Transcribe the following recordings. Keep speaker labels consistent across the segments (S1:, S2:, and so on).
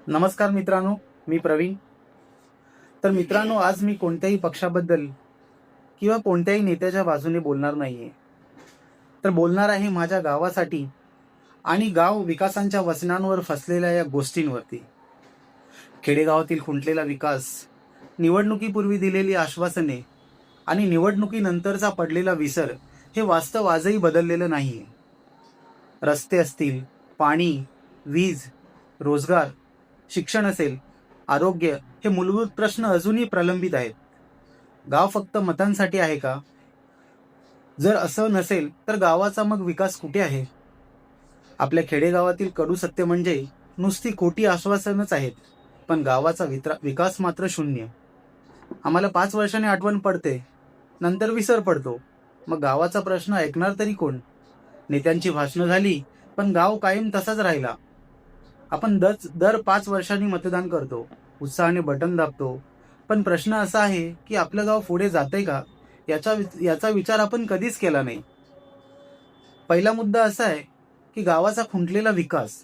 S1: नमस्कार मित्रांनो, मी प्रवीण. तर मित्रांनो, आज मी कोणत्याही पक्षाबद्दल किंवा कोणत्याही नेत्याच्या बाजूने बोलणार नाहीये. तर बोलणार आहे माझ्या गावासाठी आणि गाव विकासांच्या वचनांवर फसलेल्या या गोष्टींवरती. खेडेगावातील खुंटलेला विकास, निवडणुकीपूर्वी दिलेली आश्वासने आणि निवडणुकीनंतरचा पडलेला विसर हे वास्तव आजही बदललेलं नाहीये. रस्ते असतील, पाणी, वीज, रोजगार, शिक्षण असेल, आरोग्य हे मूलभूत प्रश्न अजूनही प्रलंबित आहेत. गाव फक्त मतांसाठी आहे का? जर असं नसेल तर गावाचा मग विकास कुठे आहे? आपल्या खेडेगावातील कडू सत्य म्हणजे नुसती खोटी आश्वासनच आहेत, पण गावाचा विकास मात्र शून्य. आम्हाला 5 वर्षांनी आठवण पडते, नंतर विसर पडतो. मग गावाचा प्रश्न ऐकणार तरी कोण? नेत्यांची भाषणं झाली, पण गाव कायम तसाच राहिला. आपण दर 5 वर्षांनी मतदान करतो, उत्साहाने बटन दाबतो, पण प्रश्न असा आहे की आपलं गाव पुढे जातंय का, याचा विचार आपण कधीच केला नाही. पहिला मुद्दा असा आहे की गावाचा खुंटलेला विकास.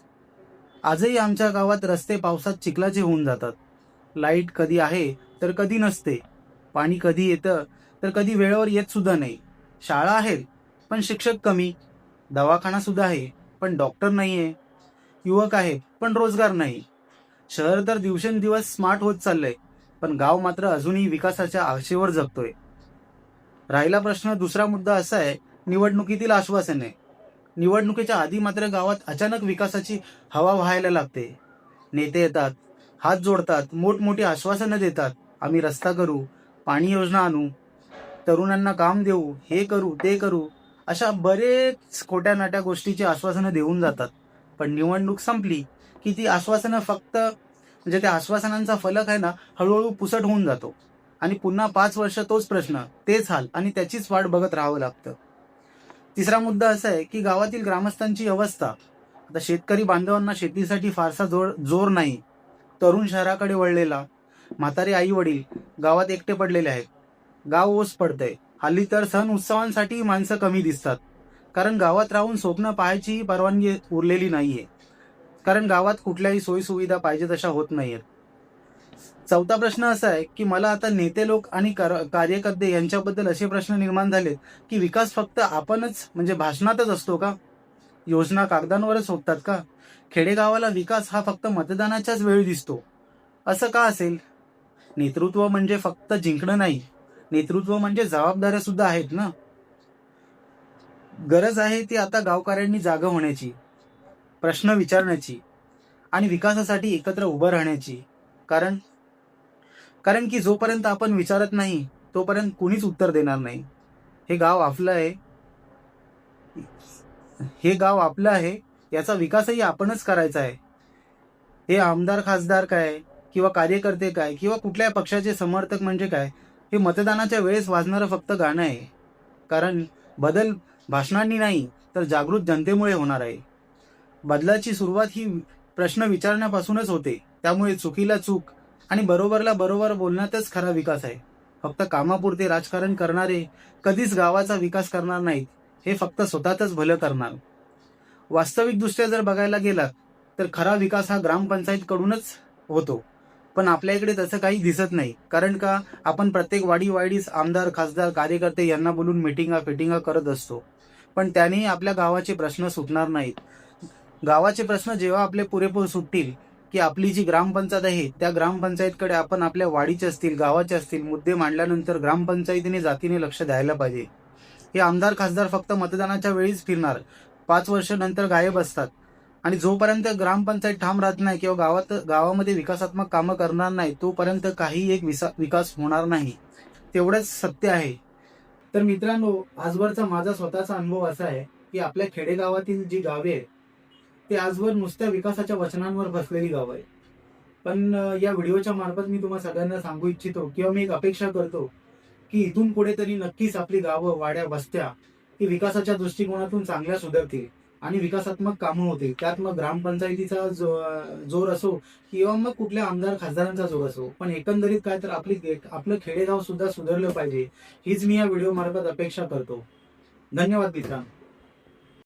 S1: आजही आमच्या गावात रस्ते पावसात चिखलाचे होऊन जातात. लाईट कधी आहे तर कधी नसते. पाणी कधी येतं तर कधी वेळेवर येत सुद्धा नाही. शाळा आहेत पण शिक्षक कमी. दवाखाना सुद्धा आहे पण डॉक्टर नाहीये. युवक आहेत पण रोजगार नाही. शहर तर दिवसेंदिवस स्मार्ट होत चाललंय, पण गाव मात्र अजूनही विकासाच्या आशेवर जगतोय. राहिला प्रश्न, दुसरा मुद्दा असा आहे, निवडणुकीतील आश्वासने. निवडणुकीच्या आधी मात्र गावात अचानक विकासाची हवा व्हायला लागते. नेते येतात, हात जोडतात, मोठमोठी आश्वासनं देतात. आम्ही रस्ता करू, पाणी योजना आणू, तरुणांना काम देऊ, हे करू ते करू, अशा बरेच खोट्या नाट्या गोष्टीची आश्वासनं देऊन जातात. पण निवडणूक संपली की ती आश्वासनं फक्त म्हणजे त्या आश्वासनांचा फलक आहे ना, हळूहळू पुसट होऊन जातो आणि पुन्हा 5 वर्ष तोच प्रश्न, तेच हाल आणि त्याचीच वाट बघत राहावं लागतं. तिसरा मुद्दा असा आहे की गावातील ग्रामस्थांची अवस्था. आता शेतकरी बांधवांना शेतीसाठी फारसा जोर नाही. तरुण शहराकडे वळलेला, म्हातारे आई वडील गावात एकटे पडलेले आहेत. गाव ओस पडतंय. हल्ली तर सण उत्सवांसाठी माणसं कमी दिसतात, कारण गावात राहून स्वप्न पाहायची परवानगी उरलेली नाहीये. कारण गावात कुठल्याही सोयी सुविधा पाहिजे तशा होत नाहीयेत. चौथा प्रश्न असा आहे की मला आता नेते लोक आणि कार्यकर्ते यांच्याबद्दल असे प्रश्न निर्माण झालेत की विकास फक्त आपणच म्हणजे भाषणातच असतो का? योजना कागदांवरच होतात का? खेडेगावाला विकास हा फक्त मतदानाच्याच वेळी दिसतो, असं का असेल? नेतृत्व म्हणजे फक्त जिंकणं नाही, नेतृत्व म्हणजे जबाबदाऱ्या सुद्धा आहेत ना. गरज आहे ती आता गावकऱ्यांनी जागा होण्याची, प्रश्न विचारण्याची आणि विकासासाठी एकत्र उभं राहण्याची. कारण कारण की जोपर्यंत आपण विचारत नाही तोपर्यंत कुणीच उत्तर देणार नाही. हे गाव आपलं आहे, हे गाव आपलं आहे, याचा विकासही आपणच करायचा आहे. हे आमदार खासदार काय किंवा कार्यकर्ते काय किंवा कुठल्या पक्षाचे समर्थक म्हणजे काय, हे मतदानाच्या वेळेस वाजणारं फक्त गाणं आहे. कारण बदल भाषणांनी नाही तर जागृत जनतेमुळे होणार आहे. बदलाची सुरुवात ही प्रश्न विचारण्यापासूनच होते. त्यामुळे चुकीला चूक आणि बरोबरला बरोबर बोलण्यातच खरा विकास आहे. फक्त कामापुरते राजकारण करणारे कधीच गावाचा विकास करणार नाहीत. हे फक्त स्वतःच भलं करणार. वास्तविकदृष्ट्या जर बघायला गेलात तर खरा विकास हा ग्रामपंचायतकडूनच होतो. पण आपल्या इकडे तसं काही दिसत नाही. कारण का, आपण प्रत्येक वाडीस आमदार खासदार कार्यकर्ते यांना बोलून मिटिंगा करत असतो, पण त्यानेही आपल्या गावाचे प्रश्न सुटणार नाहीत. गावाचे प्रश्न जेव्हा आपले पुरेपूर सुटतील की आपली जी ग्रामपंचायत आहे त्या ग्रामपंचायतकडे आपण आपल्या वाडीचे असतील गावाचे असतील मुद्दे मांडल्यानंतर ग्रामपंचायतीने जातीने लक्ष द्यायला पाहिजे. हे आमदार खासदार फक्त मतदानाच्या वेळीच फिरणार, 5 वर्ष नंतर गायब असतात. आणि जोपर्यंत ग्रामपंचायत ठाम राहत नाही किंवा गावामध्ये विकासात्मक कामं करणार नाही तोपर्यंत काही एक विकास होणार नाही. तेवढंच सत्य आहे. तर मित्रांनो, आजवरचा माझा स्वतःचा अनुभव असा आहे की आपल्या खेडेगावातील जी गावे आहेत ते आजवर नुसत्या विकासाच्या वचनांवर बसलेली गावं आहे. पण या व्हिडिओच्या मार्फत मी तुम्हाला सगळ्यांना सांगू इच्छितो किंवा मी एक अपेक्षा करतो की इथून पुढे तरी नक्कीच आपली गावं वाड्या वस्त्या ही विकासाच्या दृष्टिकोनातून चांगल्या सुधारतील आणि विकासात्मक कामं होतील. त्यात मग ग्रामपंचायतीचा जोर असो किंवा मग कुठल्या आमदार खासदारांचा जोर असो, पण एकंदरीत काय तर आपलं खेडेगाव सुद्धा सुधारलं पाहिजे, हीच मी या व्हिडिओ मार्फत अपेक्षा करतो. धन्यवाद मित्रांनो.